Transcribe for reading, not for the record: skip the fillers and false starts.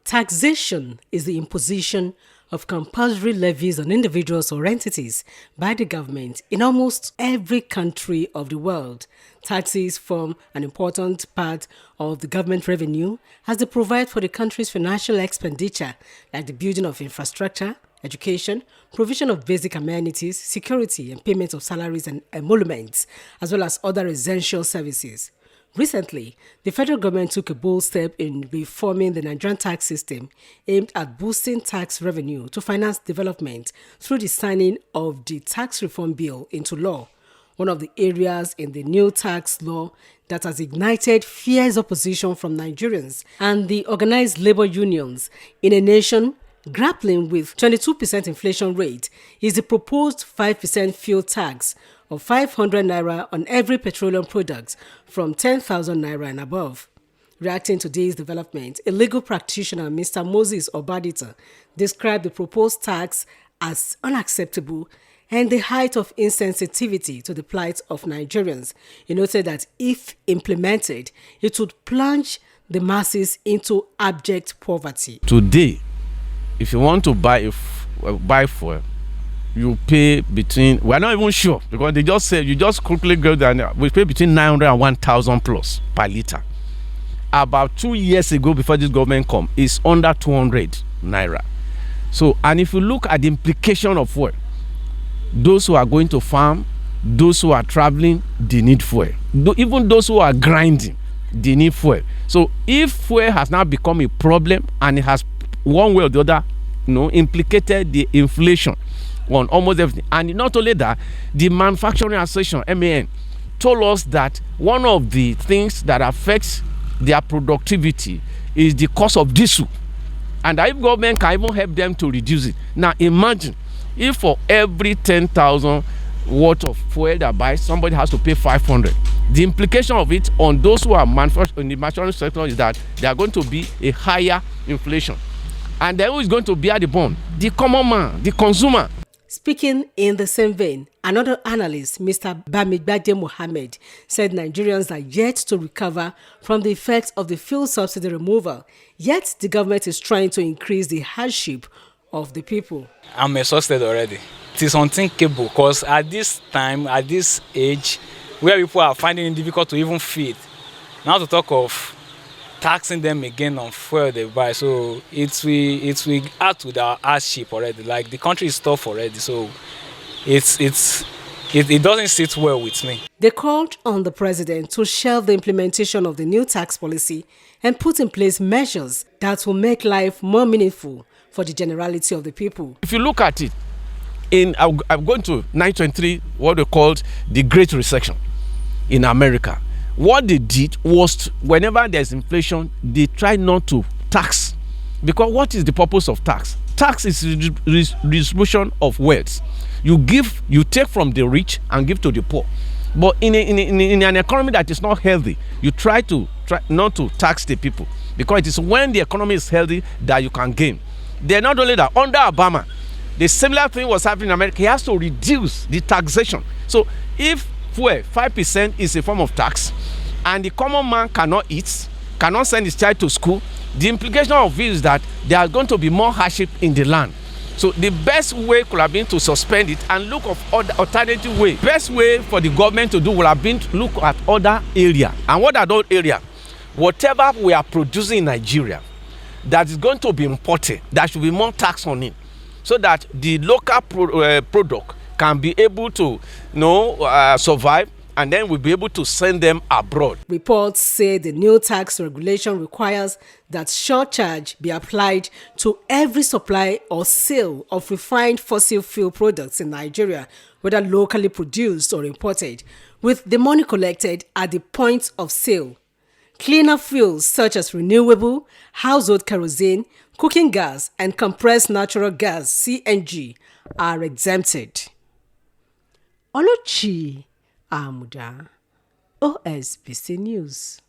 Taxation is the imposition of compulsory levies on individuals or entities by the government in almost every country of the world. Taxes form an important part of the government revenue as they provide for the country's financial expenditure, like the building of infrastructure, education, provision of basic amenities, security, and payment of salaries and emoluments, as well as other essential services. Recently, the federal government took a bold step in reforming the Nigerian tax system aimed at boosting tax revenue to finance development through the signing of the Tax Reform Bill into law. One of the areas in the new tax law that has ignited fierce opposition from Nigerians and the organized labor unions in a nation grappling with 22% inflation rate is the proposed 5% fuel tax of 500 naira on every petroleum product from 10,000 naira and above. Reacting to today's development, a legal practitioner, Mr. Moses Obadita, described the proposed tax as unacceptable and the height of insensitivity to the plight of Nigerians. He noted that if implemented, it would plunge the masses into abject poverty. Today, if you want to buy fuel, you pay between, we're not even sure, because they just say, you just quickly go down, we pay between 900 and 1,000 plus per liter. About 2 years ago, before this government come, it's under 200 naira. So, and if you look at the implication of fuel, those who are going to farm, those who are traveling, they need fuel. Even those who are grinding, they need fuel. So if fuel has now become a problem and it has one way or the other, implicated the inflation on almost everything. And not only that, the Manufacturing Association, MAN, told us that one of the things that affects their productivity is the cost of diesel. And if government can even help them to reduce it. Now imagine if for every 10,000 worth of fuel that buys, somebody has to pay 500. The implication of it on those who are in the manufacturing sector is that there are going to be a higher inflation. And then who is going to bear the burn? The common man, the consumer. Speaking in the same vein, another analyst, Mr. Bamigbade Mohammed, said Nigerians are yet to recover from the effects of the fuel subsidy removal, yet the government is trying to increase the hardship of the people. I'm exhausted already. It is unthinkable because at this time, at this age, where people are finding it difficult to even feed, now to talk of taxing them again on fuel they buy, so it will add to the hardship already. Like the country is tough already, so it doesn't sit well with me. They called on the president to shelve the implementation of the new tax policy and put in place measures that will make life more meaningful for the generality of the people. If you look at it, I'm going to 1923, what they called the Great Recession in America. What they did was, whenever there's inflation, they try not to tax. Because what is the purpose of tax? Tax is redistribution of wealth. You take from the rich and give to the poor. But in an economy that is not healthy, you try not to tax the people. Because it is when the economy is healthy that you can gain. They're not only that, under Obama, the similar thing was happening in America. He has to reduce the taxation. So if fuel 5% is a form of tax, and the common man cannot eat, cannot send his child to school, the implication of it is that there are going to be more hardship in the land. So the best way could have been to suspend it and look of other alternative way. Best way for the government to do would have been to look at other area. And what are those areas? Whatever we are producing in Nigeria that is going to be imported, there should be more tax on it, so that the local product can be able to survive, and then we'll be able to send them abroad. Reports say the new tax regulation requires that surcharge be applied to every supply or sale of refined fossil fuel products in Nigeria, whether locally produced or imported, with the money collected at the point of sale. Cleaner fuels such as renewable, household kerosene, cooking gas, and compressed natural gas (CNG) are exempted. Oluchi Amuda, OSBC News.